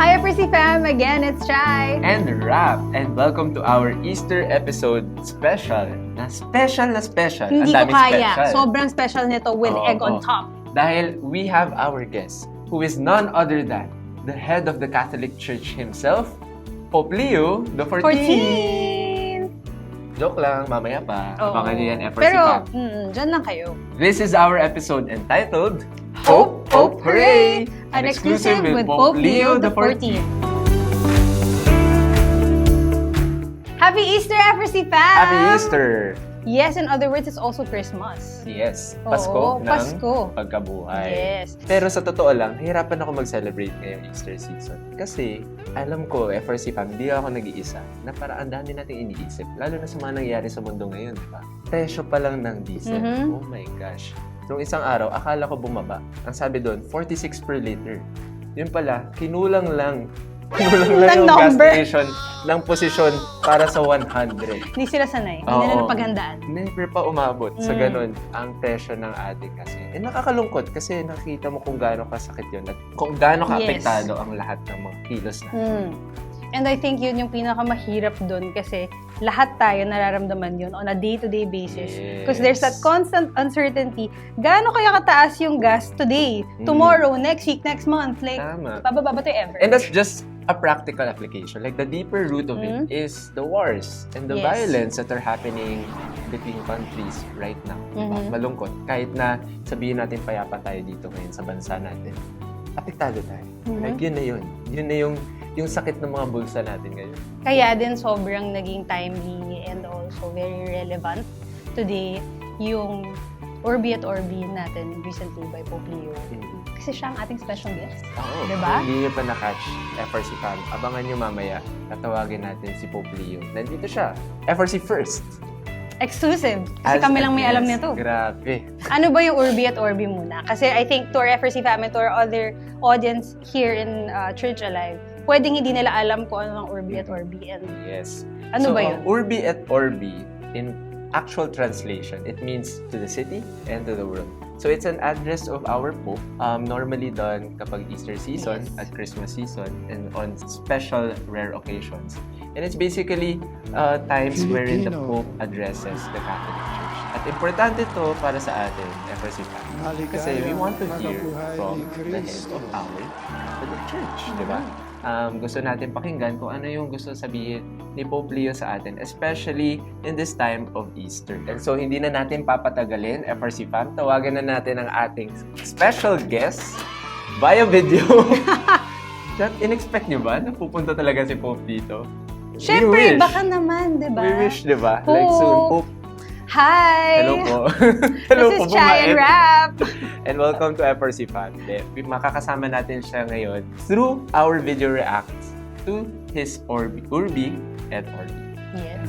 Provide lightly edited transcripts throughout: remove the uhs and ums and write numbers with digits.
Hi, FRC fam! Again, it's Chai. And Rap, and welcome to our Easter episode special. Na special. Hindi Ang ko daming kaya. special. Sobrang special nito with egg on Oo. top. Dahil we have our guest, who is none other than the head of the Catholic Church himself, Pope Leo the 14th. 14! Joke lang, mamaya pa. Oo. Abangan niyo yan, FRC Pero, Fam. dyan lang kayo. This is our episode entitled Hope, Hope, Hooray! An An exclusive with Pope Leo the 14th. Happy Easter, FRC fam! Happy Easter! Yes, in other words, it's also Christmas. Yes, Oo, Pasko ng Pasko. pagkabuhay. Yes. Pero sa totoo lang, nahirapan ako mag-celebrate ngayong Easter season. Kasi, alam ko, FRC fam, hindi ako nag-iisa, na para ang dami nating iniisip. Lalo na sa mga nangyayari sa mundo ngayon, di ba? Presyo pa lang ng diesel. Mhm. Oh my gosh. Nung isang araw, akala ko bumaba. Ang sabi doon, 46 per liter. Yun pala, kinulang lang yung gas number. station ng posisyon para sa 100. Hindi sila sanay. Hindi nila Oo. napaghandaan. Never pa umabot sa Mm. ganun ang presyo ng ating kasi. Nakakalungkot kasi nakita mo kung gaano kasakit yun at kung gaano kaapektado ang lahat ng mga kilos natin. And I think yun yung pinakamahirap dun kasi lahat tayo nararamdaman yun on a day-to-day basis. Because there's that constant uncertainty. Gaano kaya kataas yung gas today, tomorrow, next week, next month? Like, Tama. bababa ba ito ever? And that's just a practical application. Like, the deeper root of it is the wars and the Yes. violence that are happening between countries right now. Diba? Malungkot. Kahit na sabihin natin payapa tayo dito ngayon sa bansa natin, apektado tayo. Like, yun na yun. Yun na yung sakit ng mga bulsa natin ngayon. Kaya din sobrang naging timely and also very relevant today yung Orbi at Orbi natin recently by Pope Leo. Kasi siya ang ating special guest. Oo. Diba? Kung hindi nyo pa na-catch FRC Fam, abangan nyo mamaya. Tatawagin natin si Pope Leo. Nandito siya. FRC First. Exclusive. Kasi kami lang may alam nito. Grabe. Ano ba yung Orbi at Orbi muna? Kasi I think to our FRC family, to our other audience here in Church Alive, pwedeng hindi nila alam kung ano ang Orbi at Orbi. And Yes. ano ba yun? Urbi at Orbi, in actual translation, it means to the city and to the world. So it's an address of our Pope, normally done kapag Easter season, Yes. at Christmas season, and on special rare occasions. And it's basically times wherein the Pope addresses the Catholic Church. At importante to para sa atin, FRC family, kasi we want to hear from the head of our Catholic Church, di ba? Gusto natin pakinggan kung ano yung gusto sabihin ni Pope Leo sa atin, especially in this time of Easter. And so, hindi na natin papatagalin, FRC fam, tawagan na natin ang ating special guest via video. In-expect nyo ba na pupunta talaga si Pope dito? Syempre, We wish. baka naman, di ba? We wish, di ba? Like soon, Pope. Hi! Hello po. Hello This po, is Chai and Bumait. Rap. And welcome to FRC Family. Makakasama natin siya ngayon through our video reacts to his Urbi et Orbi. Yes.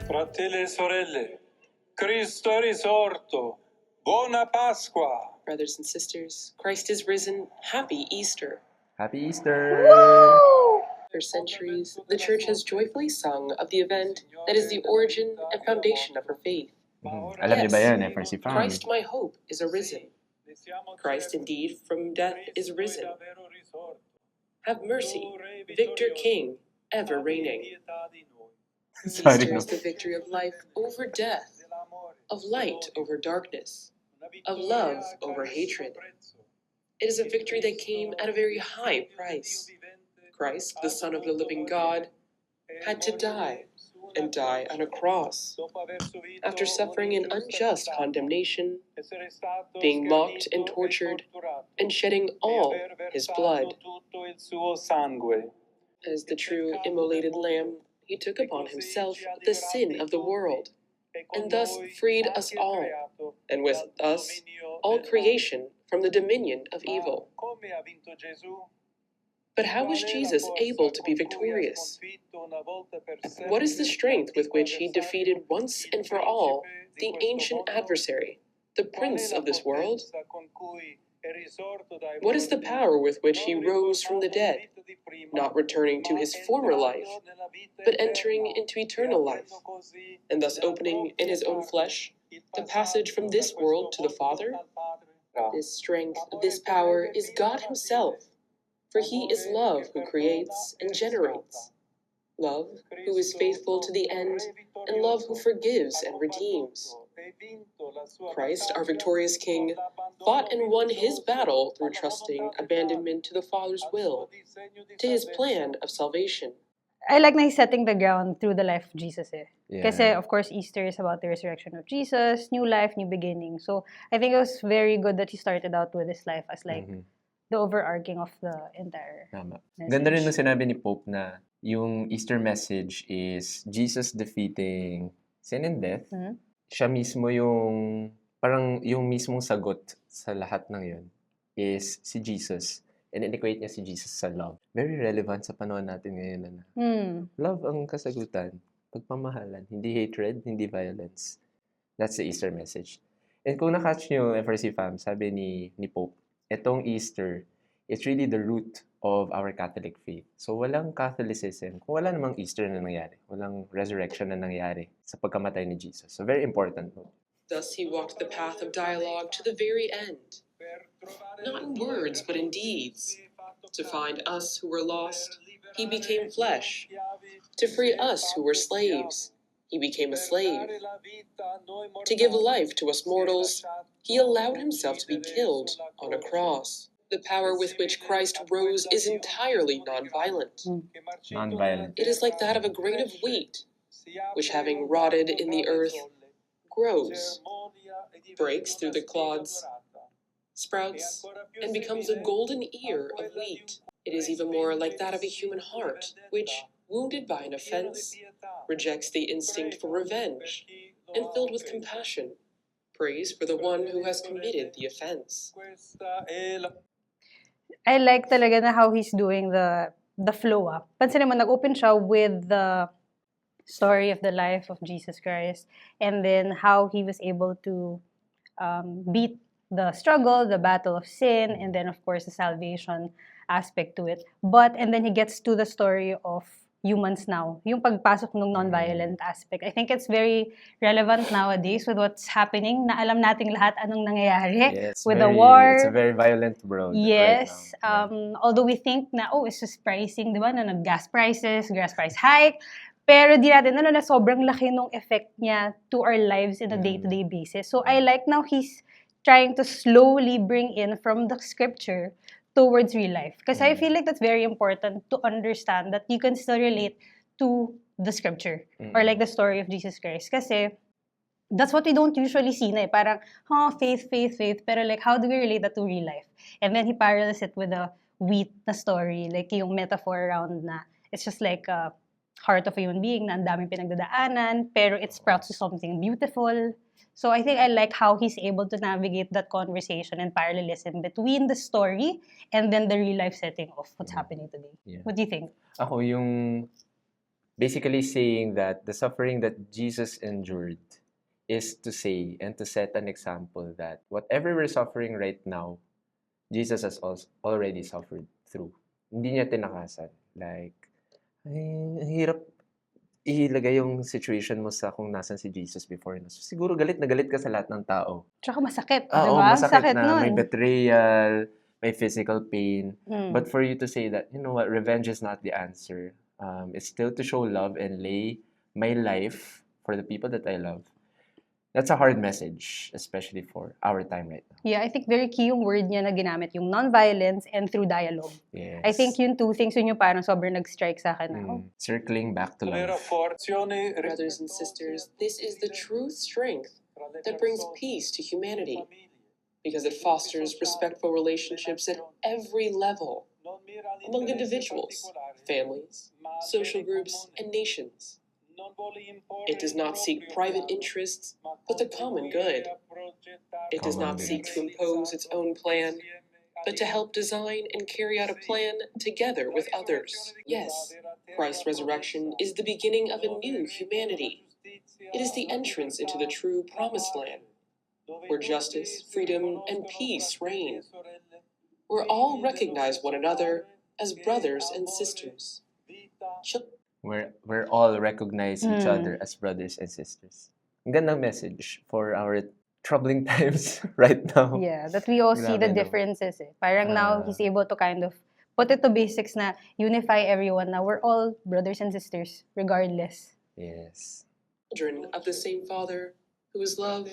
Fratelli e sorelle, Cristo è risorto. Buona Pasqua. Brothers and sisters, Christ is risen. Happy Easter. Happy Easter! For centuries, the Church has joyfully sung of the event that is the origin and foundation of her faith. Alam niyo ba yan, FRC Family? Christ, my hope, is arisen. Christ, indeed, from death is risen. Have mercy, Victor King, ever reigning. Sorry, Easter no. is the victory of life over death, of light over darkness, of love over hatred. It is a victory that came at a very high price. Christ, the Son of the living God, had to die, and die on a cross. After suffering an unjust condemnation, being mocked and tortured, and shedding all his blood. As the true immolated lamb, he took upon himself the sin of the world, and thus freed us all, and with us all creation from the dominion of evil. But how was Jesus able to be victorious? What is the strength with which he defeated once and for all the ancient adversary, the prince of this world? What is the power with which he rose from the dead, not returning to his former life, but entering into eternal life, and thus opening in his own flesh the passage from this world to the Father? This strength, this power is God Himself, for He is love who creates and generates. Love who is faithful to the end, and love who forgives and redeems. Christ, our victorious King, fought and won His battle through trusting abandonment to the Father's will, to His plan of salvation. I like na he's setting the ground through the life of Jesus eh. Yeah. Kasi, of course, Easter is about the resurrection of Jesus, new life, new beginning. So, I think it was very good that he started out with his life as like Mhm. the overarching of the entire Tama. message. Ganda rin nung sinabi ni Pope na yung Easter message is Jesus defeating sin and death. Mhm. Siya mismo yung, parang yung mismong sagot sa lahat ng yun is si Jesus. And in-equate niya si Jesus sa love. Very relevant sa panahon natin ngayon na love ang kasagutan. Pagpamahalan. Hindi hatred, hindi violence. That's the Easter message. And kung nakatch nyo, FRC fam, sabi ni Pope, etong Easter, it's really the root of our Catholic faith. So walang Catholicism kung wala namang Easter na nangyari. Walang resurrection na nangyari sa pagkamatay ni Jesus. So very important. Thus He walked the path of dialogue to the very end, not in words but in deeds. To find us who were lost, He became flesh. To free us who were slaves, He became a slave. To give life to us mortals, He allowed Himself to be killed on a cross. The power with which Christ rose is entirely nonviolent. Non-violent. It is like that of a grain of wheat, which having rotted in the earth, grows, breaks through the clods, sprouts, and becomes a golden ear of wheat. It is even more like that of a human heart, which, wounded by an offense, rejects the instinct for revenge, and filled with compassion, prays for the one who has committed the offense. I like talaga na how he's doing the flow up. Pansin naman, nag-open siya with the story of the life of Jesus Christ and then how he was able to beat the struggle, the battle of sin, and then of course the salvation aspect to it. And then he gets to the story of humans now, yung pagpasok ng non-violent aspect. I think it's very relevant nowadays with what's happening, na alam nating lahat anong nangyayari with the war. It's a very violent world Yes. right now. Although we think na, it's just pricing, di ba, na gas price hike. Pero di natin, na sobrang laki nung effect niya to our lives in a day-to-day basis. So I like now he's trying to slowly bring in from the scripture towards real life. Because I feel like that's very important to understand that you can still relate to the scripture or like the story of Jesus Christ. Kasi that's what we don't usually see na eh. Parang, faith. Pero like, how do we relate that to real life? And then he parallels it with a wheat na story. Like yung metaphor around na it's just like a heart of a human being na ang daming pinagdadaanan, pero it sprouts to something beautiful. So I think I like how he's able to navigate that conversation and parallelism between the story and then the real life setting of what's happening today. Yeah. What do you think? Ako yung basically saying that the suffering that Jesus endured is to say and to set an example that whatever we're suffering right now, Jesus has also already suffered through. Hindi niya tinakasan. Like, ang hirap ilagay yung situation mo sa kung nasan si Jesus before. So, siguro galit na galit ka sa lahat ng tao. Tsaka masakit, di Oo, ba? masakit Sakit na. nun. May betrayal, may physical pain. Mm. But for you to say that, you know what, revenge is not the answer. It's still to show love and lay my life for the people that I love. That's a hard message, especially for our time right now. Yeah, I think very key yung word niya na ginamit, yung non-violence and through dialogue. Yes. I think yung two things yun yung parang sobrang nag-strike sa akin na, Circling back to love. Brothers and sisters, this is the true strength that brings peace to humanity, because it fosters respectful relationships at every level, among individuals, families, social groups, and nations. It does not seek private interests, but the common good. It does not seek to impose its own plan, but to help design and carry out a plan together with others. Yes, Christ's resurrection is the beginning of a new humanity. It is the entrance into the true promised land, where justice, freedom, and peace reign, where all recognize one another as brothers and sisters. We're all recognize each other as brothers and sisters. Ang gandang message for our troubling times right now. Yeah, that we all see the Grabe, no? differences eh. Parang now, Ah. he's able to kind of put it to basics na unify everyone na we're all brothers and sisters, regardless. Yes. Children of the same Father, who is love,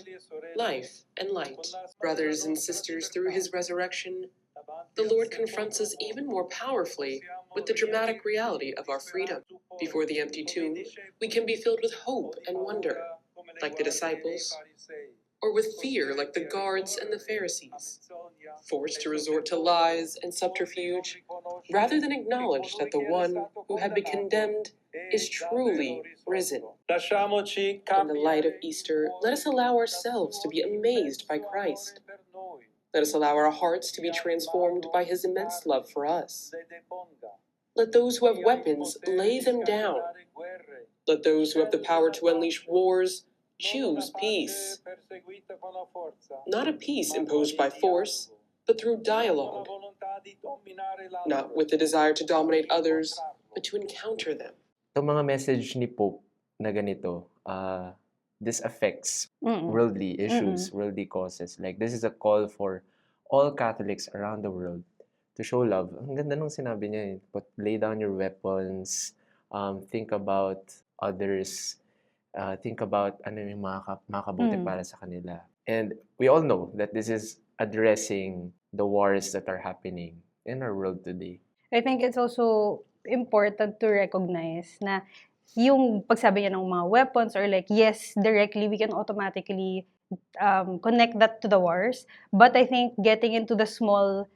life, and light, brothers and sisters through his resurrection, the Lord confronts us even more powerfully with the dramatic reality of our freedom. Before the empty tomb, we can be filled with hope and wonder, like the disciples, or with fear, like the guards and the Pharisees, forced to resort to lies and subterfuge, rather than acknowledge that the one who had been condemned is truly risen. Lasciamoci In the light of Easter, let us allow ourselves to be amazed by Christ. Let us allow our hearts to be transformed by his immense love for us. Let those who have weapons lay them down. Let those who have the power to unleash wars choose peace. Not a peace imposed by force, but through dialogue. Not with the desire to dominate others, but to encounter them. Itong mga message ni Pope na ganito, this affects Mm-mm. worldly issues, worldly causes. Like, this is a call for all Catholics around the world to show love. Ang ganda nung sinabi niya eh. Lay down your weapons, think about others, think about ano yung makabuti para sa kanila. And we all know that this is addressing the wars that are happening in our world today. I think it's also important to recognize na yung pagsabi niya ng mga weapons or like, yes, directly, we can automatically connect that to the wars. But I think getting into the small,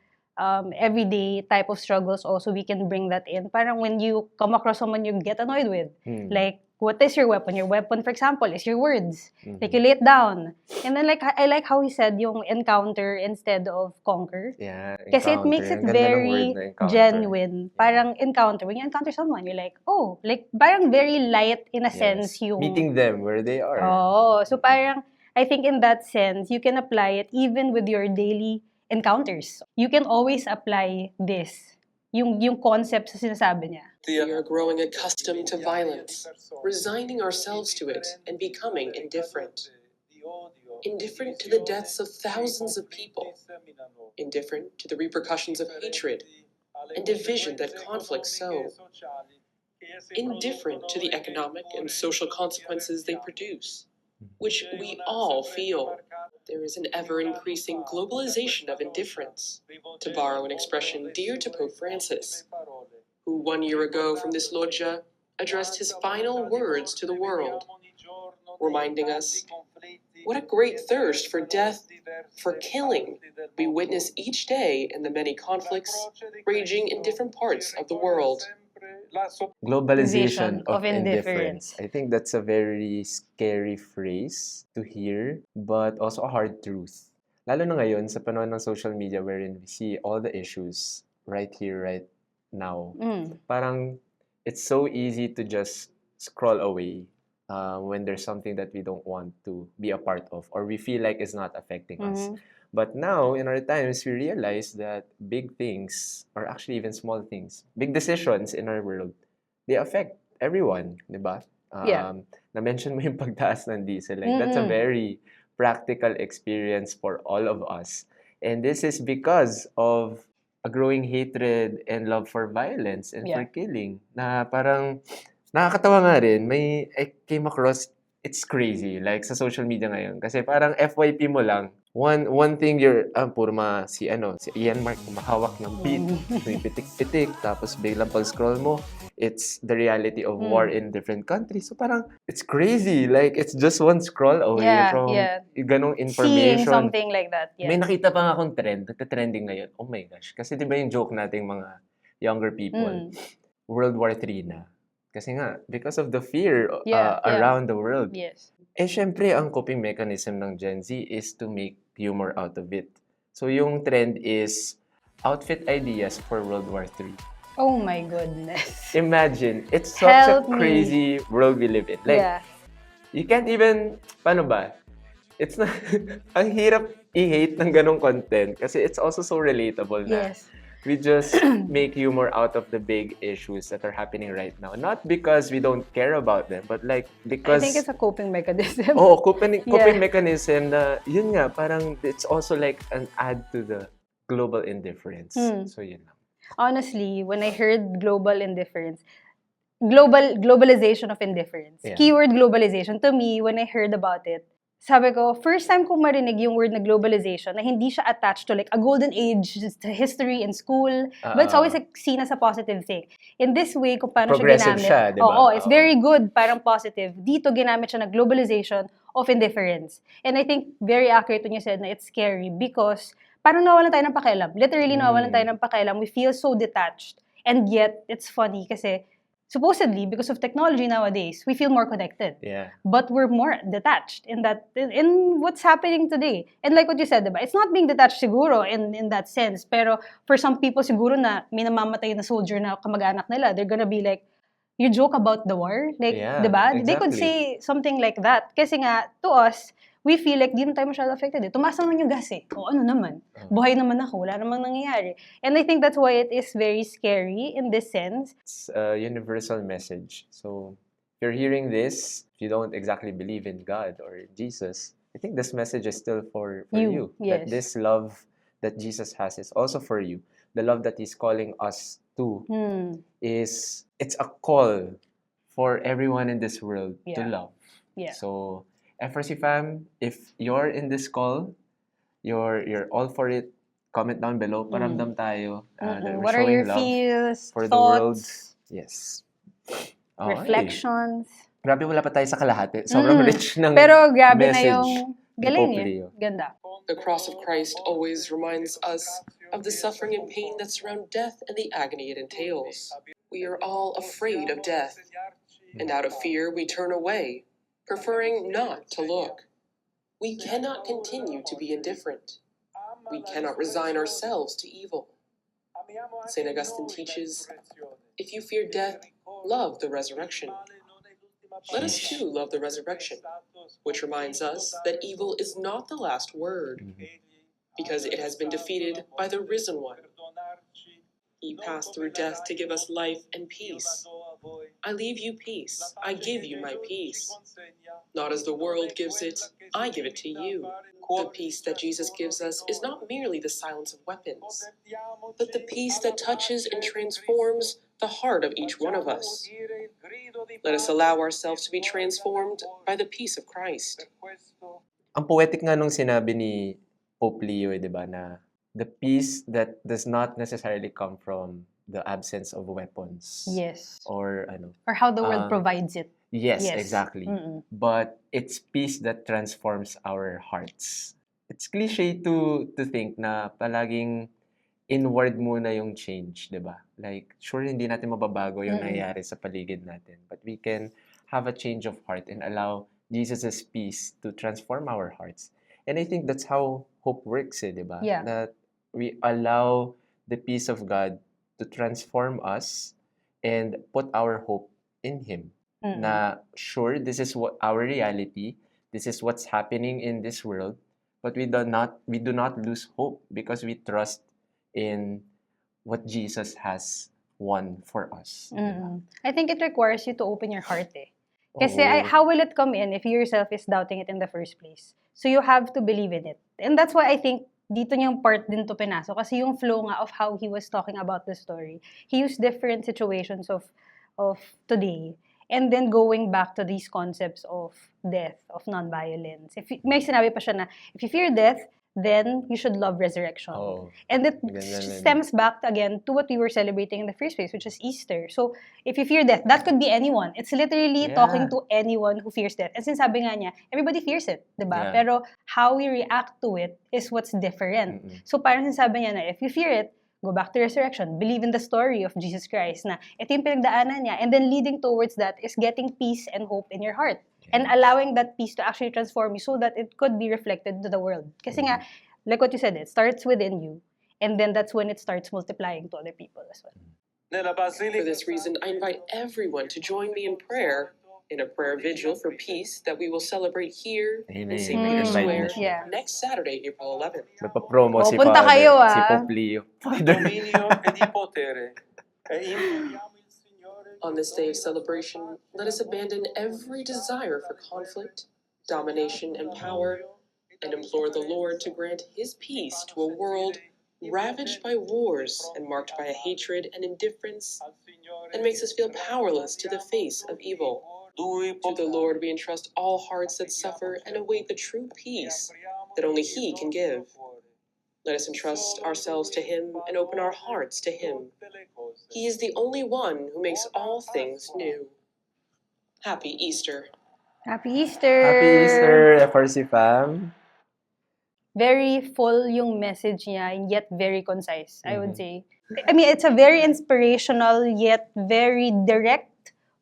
everyday type of struggles also, we can bring that in. Parang when you come across someone you get annoyed with, like, what is your weapon? Your weapon, for example, is your words. Like, you lay it down. And then, like, I like how he said yung encounter instead of conquer. Yeah, Kasi it makes it Ang ganda ng very word na encounter. genuine. Parang encounter. When you encounter someone, you're like, oh, like, parang very light in a sense yung... Meeting them where they are. Oh, so parang, I think in that sense, you can apply it even with your daily encounters. You can always apply this. Yung concept sa sinasabi niya. We are growing accustomed to violence, resigning ourselves to it, and becoming indifferent. Indifferent to the deaths of thousands of people. Indifferent to the repercussions of hatred and division that conflicts sow. Indifferent to the economic and social consequences they produce, which we all feel. There is an ever-increasing globalization of indifference, to borrow an expression dear to Pope Francis, who 1 year ago from this loggia addressed his final words to the world, reminding us what a great thirst for death, for killing, we witness each day in the many conflicts raging in different parts of the world. Globalization of indifference. indifference. I think that's a very scary phrase to hear, but also a hard truth. Lalo na ngayon sa panahon ng social media wherein we see all the issues right here, right now. Parang it's so easy to just scroll away when there's something that we don't want to be a part of or we feel like it's not affecting us. But now, in our times, we realize that big things, or actually even small things, big decisions in our world, they affect everyone, di ba? Yeah. Na-mention mo yung pagtaas ng diesel. Like, that's a very practical experience for all of us. And this is because of a growing hatred and love for violence and for killing. Na parang, nakakatawa nga rin, I came across, it's crazy, like sa social media ngayon. Kasi parang FYP mo lang, one thing you're, puro si Ian Mark, mahawak ng beat, may pitik-pitik, tapos biglang pag-scroll mo, it's the reality of war in different countries. So parang, it's crazy. Like, it's just one scroll away from ganong information. Seeing something like that, May nakita pa nga akong trend, nagta-trending ngayon. Oh my gosh. Kasi di ba yung joke nating mga younger people, World War III na. Kasi nga, because of the fear around the world. Yes. Eh, syempre, ang coping mechanism ng Gen Z is to make humor out of it. So, yung trend is outfit ideas for World War III. Oh my goodness. Imagine, it's such Help a crazy world we live in. Like, you can't even, paano ba? It's not, ang hirap i-hate ng ganong content kasi it's also so relatable na. Yes. we just make humor out of the big issues that are happening right now. Not because we don't care about them, but like because... I think it's a coping mechanism. Oh, coping Yeah. mechanism na, yun nga, parang it's also like an add to the global indifference. So, yun lang. Honestly, when I heard global indifference, globalization of indifference, Yeah. keyword globalization, to me, when I heard about it, sabi ko, first time kong marinig yung word na globalization na hindi siya attached to like a golden age history in school, but it's always like seen as a positive thing. In this way, kung paano siya Progressive ginamit, siya, di ba? oo, it's Oo. very good, parang positive. Dito, ginamit siya na globalization of indifference. And I think very accurate when you said na it's scary because parang nawalan tayo ng pakialam. Literally, nawalan tayo ng pakialam. We feel so detached. And yet, it's funny kasi supposedly, because of technology nowadays, we feel more connected. Yeah. But we're more detached in what's happening today. And like what you said, diba? It's not being detached siguro in that sense. Pero for some people siguro na may namamatay na soldier na kamag-anak nila, they're gonna be like, you joke about the war? Like, Yeah, diba? They could exactly. say something like that. Kasi nga, to us, we feel like di naman tayo masyado affected. Tumaas naman yung gas eh. O ano naman? Buhay naman ako. Wala namang nangyayari. And I think that's why it is very scary in this sense. It's a universal message. So, if you're hearing this, if you don't exactly believe in God or in Jesus, I think this message is still for you. Yes. That this love that Jesus has is also for you. The love that He's calling us to it's a call for everyone in this world to Yeah. love. Yeah. So, FRC fam, if you're in this call, you're all for it, comment down below. Paramdam tayo that we're What are showing your love feels, for the world. thoughts, Yes. reflections? Grabe, wala pa tayo sa kalahati. Sobrang rich ng Pero grabe na message yung ni galing Pope eh. Leo. Ganda. The cross of Christ always reminds us of the suffering and pain that surround death and the agony it entails. We are all afraid of death, and out of fear we turn away, preferring not to look. We cannot continue to be indifferent. We cannot resign ourselves to evil. St. Augustine teaches, if you fear death, love the resurrection. Let us too love the resurrection, which reminds us that evil is not the last word, because it has been defeated by the risen one. He passed through death to give us life and peace. I leave you peace. I give you my peace. Not as the world gives it, I give it to you. The peace that Jesus gives us is not merely the silence of weapons, but the peace that touches and transforms the heart of each one of us. Let us allow ourselves to be transformed by the peace of Christ. Ang poetic nga nung sinabi ni Pope Leo, di ba, na the peace that does not necessarily come from the absence of weapons. Yes. Or Or how the world provides it. Yes, Yes. exactly. But it's peace that transforms our hearts. It's cliche to think na palaging inward muna yung change, di ba? Like, sure, hindi natin mababago yung nangyayari sa paligid natin. But we can have a change of heart and allow Jesus' peace to transform our hearts. And I think that's how hope works, di ba? Yeah. That we allow the peace of God to transform us and put our hope in Him. Na sure, this is what our reality, this is what's happening in this world, but we do not lose hope because we trust in what Jesus has won for us. I think it requires you to open your heart eh. Kasi Oo. how will it come in if you yourself is doubting it in the first place? So you have to believe in it. And that's why I think dito niyang part din to pinasok. Kasi yung flow nga of how he was talking about the story, he used different situations of today. And then going back to these concepts of death, of non-violence. May sinabi pa siya na, if you fear death, then you should love resurrection. Oh. And it Ganda nun. stems back again to what we were celebrating in the first place, which is Easter. So, if you fear death, that could be anyone. It's literally Yeah. talking to anyone who fears death. And sinasabi nga niya, everybody fears it, di ba? Yeah. Pero how we react to it is what's different. So, parang sinasabi niya na, if you fear it, go back to resurrection. Believe in the story of Jesus Christ na ito yung pinagdaanan niya. And then leading towards that is getting peace and hope in your heart. And allowing that peace to actually transform you so that it could be reflected to the world. Kasi nga, like what you said, it starts within you. And then that's when it starts multiplying to other people as well. Nella For Basilica this reason, I invite everyone to join me in prayer in a prayer vigil for peace that we will celebrate here Ayun in na St. yun, Peter's invite Square na siya. Yeah. next Saturday, April 11th. Nagpa-promo si Punta Father, kayo, si ah. Pope Leo. dominio e di potere. E imploriamo il Signore On this day of celebration, let us abandon every desire for conflict, domination, and power, and implore the Lord to grant His peace to a world ravaged by wars and marked by a hatred and indifference, al Signore and makes us feel powerless to the face of evil. Lui To the Lord we entrust all hearts that suffer and await the true peace that only He can give. Let us entrust ourselves to Him and open our hearts to Him. He is the only one who makes all things new. Happy Easter. Happy Easter! Happy Easter, FRC fam. Very full yung message niya, yet very concise, I would Mhm. say. I mean, it's a very inspirational, yet very direct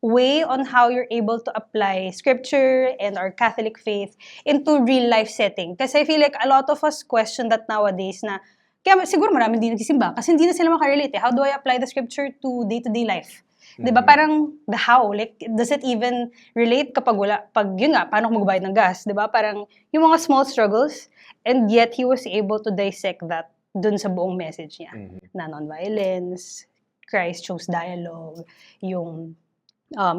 way on how you're able to apply scripture and our Catholic faith into real life setting. Kasi I feel like a lot of us question that nowadays na, kaya siguro maraming hindi nagsisimba kasi hindi na sila makarelate. How do I apply the scripture to day-to-day life? Di ba? Mhm. Parang the how. Like, does it even relate kapag wala, pag yun nga, paano ako magbayad ng gas? Di ba? Parang yung mga small struggles, and yet he was able to dissect that dun sa buong message niya. Mhm. Na non-violence, Christ chose dialogue, yung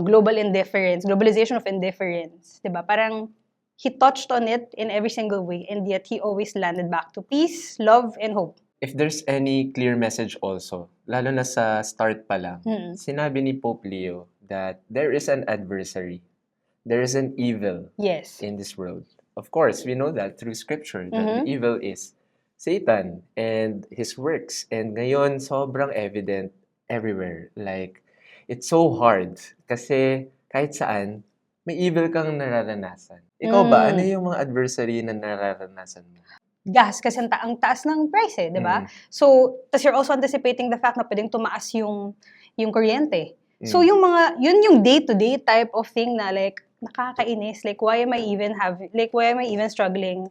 globalization of indifference. Di ba? Parang he touched on it in every single way, and yet he always landed back to peace, love, and hope. If there's any clear message also, lalo na sa start pa lang, Mm. sinabi ni Pope Leo that there is an adversary. There is an evil Yes. in this world. Of course, we know that through scripture, that the Mhm. evil is Satan and his works. And ngayon, sobrang evident everywhere. Like, it's so hard kasi kahit saan, may evil kang nararanasan. Ikaw ba, ano yung mga adversary na nararanasan mo? Gas, kasi ang taas ng price eh, di ba? Mm. So, tas you're also anticipating the fact na pwedeng tumaas yung kuryente. So, Mm. yun yung day-to-day type of thing na like, nakakainis. Like, why am I even struggling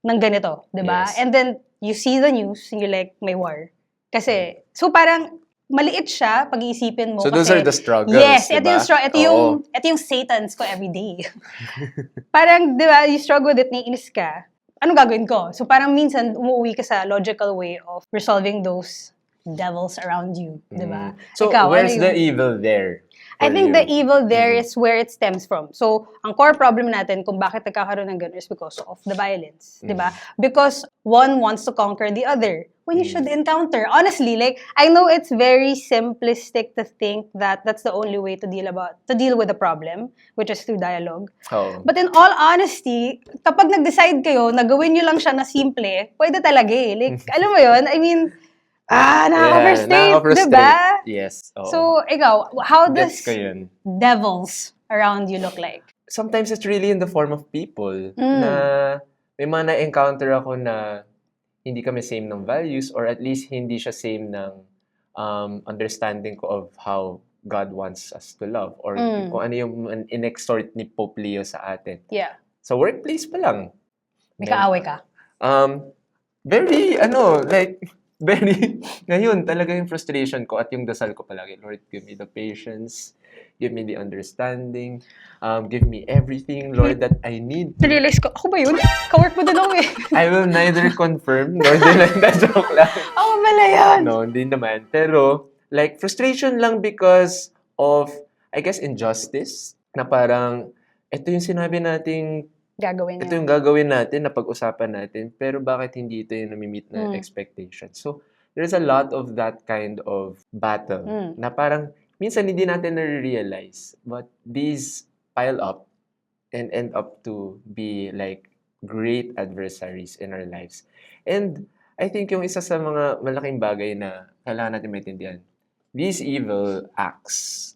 ng ganito, di ba? Yes. And then, you see the news, and you're like, may war. Kasi, so parang, maliit siya pag-iisipin mo. So kasi, those are the struggles, yes, ito diba? ito yung Satans ko everyday. Parang, di ba, you struggle with it, naiinis ka. Anong gagawin ko? So parang minsan, umuwi ka sa logical way of resolving those devils around you, di ba? So, Ikaw, where's ano the yung- evil there? I for think you? the evil there Mhm. is where it stems from. So, ang core problem natin kung bakit nagkakaroon ng ganun is because of the violence, di ba? Because one wants to conquer the other when you should encounter. Honestly, like, I know it's very simplistic to think that that's the only way to deal with the problem, which is through dialogue. Oh. But in all honesty, kapag nag-decide kayo na gawin nyo lang siya na simple, pwede talaga eh. Like, alam mo yun? I mean, nakaka-frustrate, nakaka-frustrate. diba? Yes. Oo. So, ikaw, how does Gets ko yun. devils around you look like? Sometimes it's really in the form of people Mm. na may mga na-encounter ako na hindi kami same ng values or at least hindi siya same ng understanding ko of how God wants us to love or Mm. kung ano yung in-exhort ni Pope Leo sa atin. Yeah. Sa workplace pa lang. May kaaway ka? Very, ngayon talaga yung frustration ko at yung dasal ko palagi, Lord, give me the patience, give me the understanding, give me everything, Lord, that I need. Realize ko, ako ba yun? Kawork mo din ako eh. I will neither confirm nor deny. Joke lang. Ako pala yun. No, hindi naman. Pero, like, frustration lang because of, I guess, injustice. Na parang, ito yung sinabi nating, Gagawin ito niya. yung gagawin natin, na pag-usapan natin, pero bakit hindi ito yung nami-meet na expectation? So, there's a lot of that kind of battle na parang, minsan hindi natin na-realize, but these pile up and end up to be like great adversaries in our lives. And I think yung isa sa mga malaking bagay na kailangan natin maintindihan, these evil acts,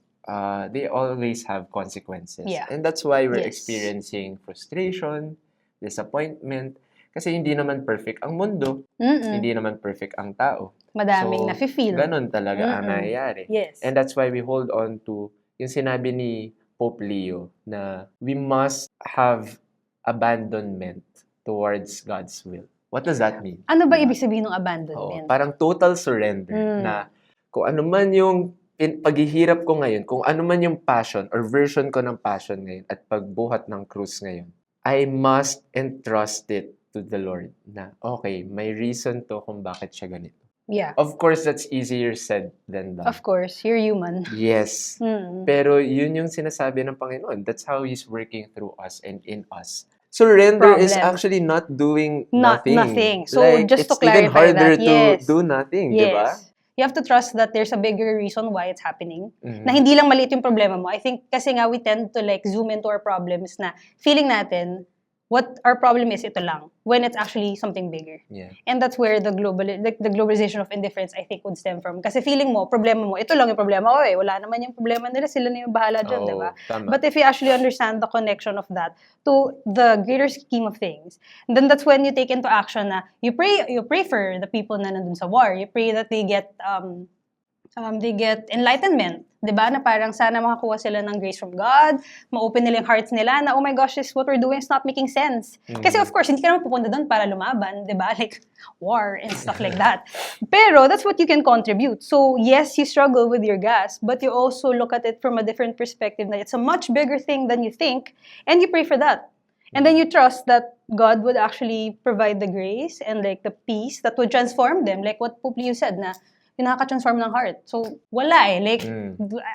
they always have consequences. Yeah. And that's why we're Yes. experiencing frustration, disappointment, kasi hindi naman perfect ang mundo, Mm-mm. hindi naman perfect ang tao. Madaming So, nafe-feel. Ganon talaga ang Mm-mm. nangyayari. Yes. And that's why we hold on to yung sinabi ni Pope Leo na we must have abandonment towards God's will. What does that mean? Ano ba Diba? ibig sabihin ng Oo, abandonment? parang total surrender Mm. na kung ano man yung paghihirap ko ngayon, kung ano man yung passion or version ko ng passion ngayon at pagbuhat ng krus ngayon, I must entrust it to the Lord na, okay, may reason to kung bakit siya ganito. Yeah. Of course, that's easier said than done. Of course, you're human. Yes. Pero yun yung sinasabi ng Panginoon. That's how He's working through us and in us. Surrender is Problem. actually not doing Not nothing. nothing. So, Like, just to it's even clarify harder that, to yes. do nothing, di ba? Yes. You have to trust that there's a bigger reason why it's happening. Mhm. Na hindi lang maliit yung problema mo. I think kasi nga we tend to like zoom into our problems na feeling natin what our problem is, ito lang. When it's actually something bigger. Yeah. And that's where the globalization of indifference, I think, would stem from. Kasi feeling mo, problema mo, ito lang yung problema ko eh. Wala naman yung problema nila, sila na yung bahala dyan, Oo, di ba? tama. But if you actually understand the connection of that to the greater scheme of things, then that's when you take into action na you pray for the people na nandun sa war. You pray that they get enlightenment. Diba? Na parang sana makakuha sila ng grace from God, ma-open nila yung hearts nila na, oh my gosh, what we're doing is not making sense. Kasi of course, hindi ka naman pupunta doon para lumaban, diba? Like, war and stuff like that. Pero that's what you can contribute. So yes, you struggle with your gas, but you also look at it from a different perspective na it's a much bigger thing than you think, and you pray for that. And then you trust that God would actually provide the grace and like the peace that would transform them. Like what Pope Leo said na, yung nakaka-transform ng heart. So, wala eh. Like,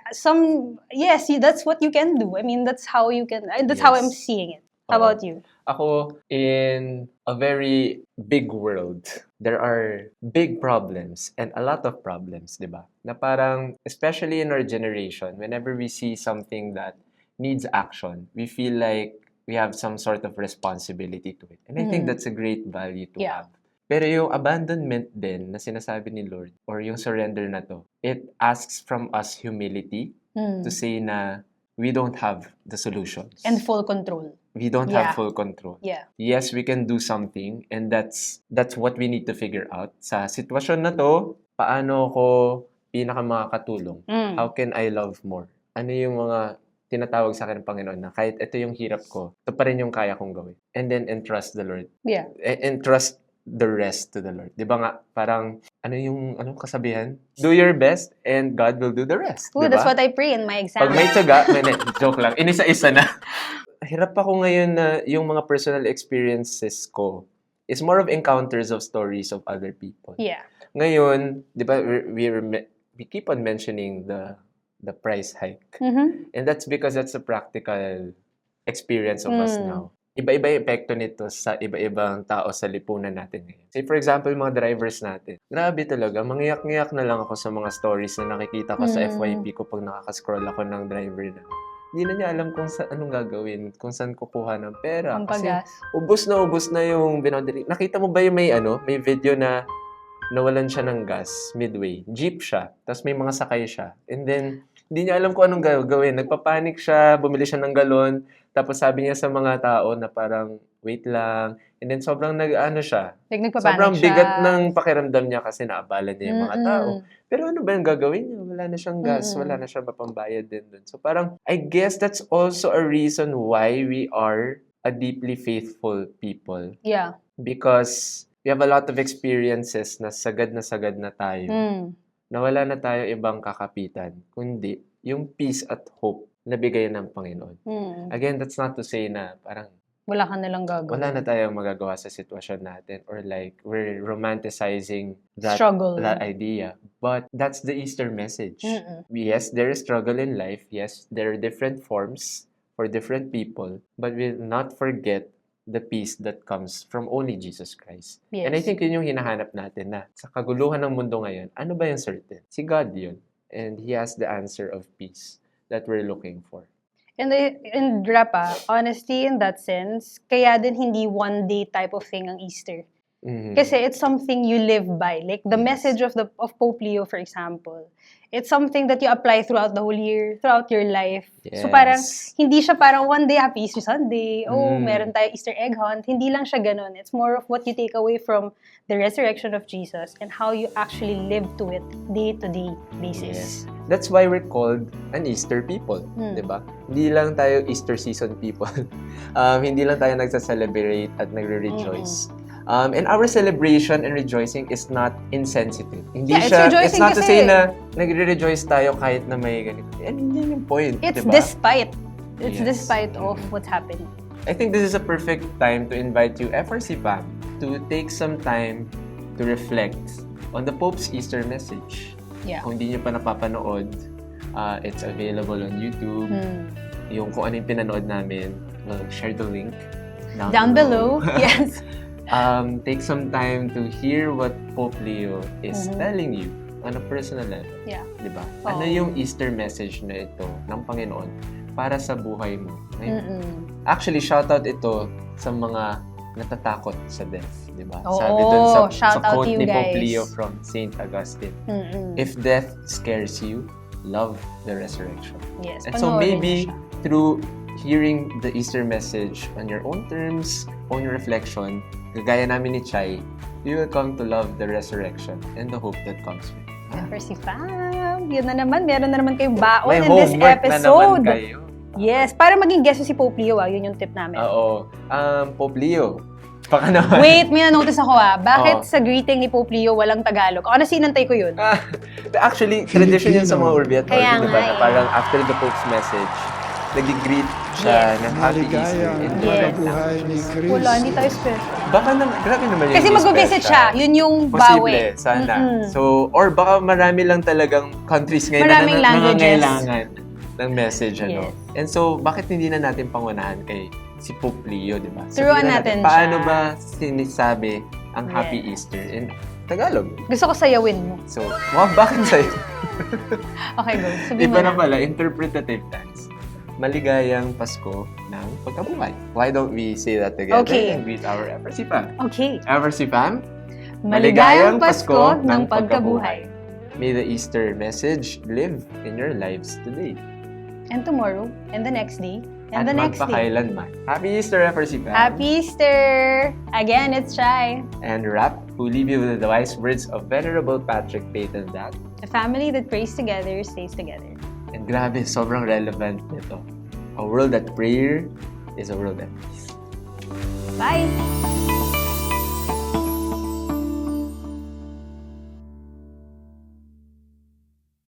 that's what you can do. I mean, that's how you can, that's how I'm seeing it. How about you? Ako, in a very big world, there are big problems and a lot of problems, di ba? Na parang, especially in our generation, whenever we see something that needs action, we feel like we have some sort of responsibility to it. And I think that's a great value to have. Pero yung abandonment din na sinasabi ni Lord or yung surrender na to, it asks from us humility to say na we don't have the solutions. And full control. We don't have full control. Yeah. Yes, we can do something and that's what we need to figure out. Sa sitwasyon na to, paano ko pinakamakatulong? How can I love more? Ano yung mga tinatawag sa akin ng Panginoon na kahit ito yung hirap ko, ito pa rin yung kaya kong gawin. And then entrust the Lord. Yeah. Entrust the rest to the Lord. Di ba nga, parang, anong kasabihan? Do your best and God will do the rest. Ooh, diba? that's what I pray in my exam. Pag may tiyaga, joke lang, inisa-isa na. Hirap ako ngayon na yung mga personal experiences ko is more of encounters of stories of other people. Yeah. Ngayon, di ba, we keep on mentioning the price hike. And that's because that's a practical experience of us now. Iba-iba yung epekto nito sa iba-ibang tao sa lipunan natin ngayon. Say, for example, mga drivers natin. Grabe talaga, mangiyak-ngiyak na lang ako sa mga stories na nakikita ko sa FYP ko pag nakaka-scroll ako ng driver na. Hindi na niya alam kung anong gagawin, kung saan kukuha ng pera. Kasi ubos na yung binodiri. Nakita mo ba yung may video na nawalan siya ng gas midway. Jeep siya, tapos may mga sakay siya. And then, hindi niya alam kung anong gagawin. Nagpapanik siya, bumili siya ng galon, tapos sabi niya sa mga tao na parang, wait lang. And then sobrang siya. Like, sobrang bigat ng pakiramdam niya kasi naabala niya yung mga tao. Pero ano ba yung gagawin niya? Wala na siyang gas, wala na siyang mapambayad din dun. So parang, I guess that's also a reason why we are a deeply faithful people. Yeah. Because we have a lot of experiences na sagad na tayo. Na wala na tayo ibang kakapitan, kundi yung peace at hope na bigay ng Panginoon. Again, that's not to say na parang wala ka nalang gagawin. Wala na tayong magagawa sa sitwasyon natin or like we're romanticizing that idea. But that's the Easter message. Yes, there is struggle in life. Yes, there are different forms for different people. But we'll not forget the peace that comes from only Jesus Christ. Yes. And I think yun yung hinahanap natin na sa kaguluhan ng mundo ngayon, ano ba yung certain? Si God yun. And He has the answer of peace that we're looking for. And Rapa, honesty in that sense, kaya din hindi one day type of thing ang Easter. Kasi it's something you live by. Like the message of Pope Leo, for example, it's something that you apply throughout the whole year, throughout your life. Yes. So parang, hindi siya parang one day, Happy Easter Sunday, meron tayo Easter egg hunt. Hindi lang siya ganun. It's more of what you take away from the resurrection of Jesus and how you actually live to it day-to-day basis. Yes. That's why we're called an Easter people, diba? Hindi lang tayo Easter season people. Hindi lang tayo nagsa-celebrate at nagre-rejoice. And our celebration and rejoicing is not insensitive. Hindi Yeah, it's siya, rejoicing it's not to kasi. say na nagre-rejoice tayo kahit na may ganito. And yun yung point, It's diba? despite. It's Yes. despite of what's happening. I think this is a perfect time to invite you, FRC fam, to take some time to reflect on the Pope's Easter message. Yeah. Kung hindi nyo pa napapanood, it's available on YouTube. Yung kung ano yung pinanood namin, we'll share the link Down below. Yes. Take some time to hear what Pope Leo is telling you on a personal level. Yeah. Diba? Oo. Ano yung Easter message na ito ng Panginoon para sa buhay mo ngayon? Actually, shoutout ito sa mga natatakot sa death. Diba? Oo, Sabi dun sa shout out quote to you ni Pope guys. Leo from Saint Augustine. If death scares you, love the resurrection. Yes. And so panoorin maybe niyo siya. through hearing the Easter message on your own terms, own reflection, kagaya namin ni Chai, you will come to love the resurrection and the hope that comes with it. FRC fam, yun na naman. Meron na naman kayong baon May in this homework na naman episode. kayo. Yes, para maging guest si Pope Leo, yun yung tip namin. Oo. Pope Leo, baka naman. Wait, may na-notice ako Bakit Oo. sa greeting ni Pope Leo walang Tagalog? Ako sinantay ko yun. Actually, tradition yun sa mga Urbi at Kaya Orbi, nga diba? Na eh. parang after the Pope's message, nag-greet siya ng Happy Easter. Maligayang And Yes. pagkabuhay ni Kristo. Wala, hindi tayo special. Baka naman, grabe naman yung Kasi mag-visit siya, yun yung Posible, bawi. sana. Mm-mm. So, or baka marami lang talagang countries ngayon Maraming na languages. nangangailangan ng message, ano. Yes. And so, bakit hindi na natin pangunahan kay si Pope Leo, di ba? Turuan Sabihin natin paano siya. ba sinisabi ang Happy Yes. Easter in Tagalog? Gusto ko sayawin mo. So, wow, bakit sa'yo? Okay, go. Sabihin mo Iba na na. pala, interpretative dance. Maligayang Pasko ng pagkabuhay. Why don't we say that together Okay. and greet our FRC fam? Okay. FRC fam, Maligayang Pasko ng pagkabuhay. May the Easter message live in your lives today. And tomorrow, and the next day, and At the next day. magpakailanman. Happy Easter, FRC fam. Happy Easter! Again, it's Chai. And Rap, who leave you with the wise words of Venerable Patrick Peyton that. A family that prays together stays together. And grabe, sobrang relevant nito. A world at prayer is a world at peace. Bye!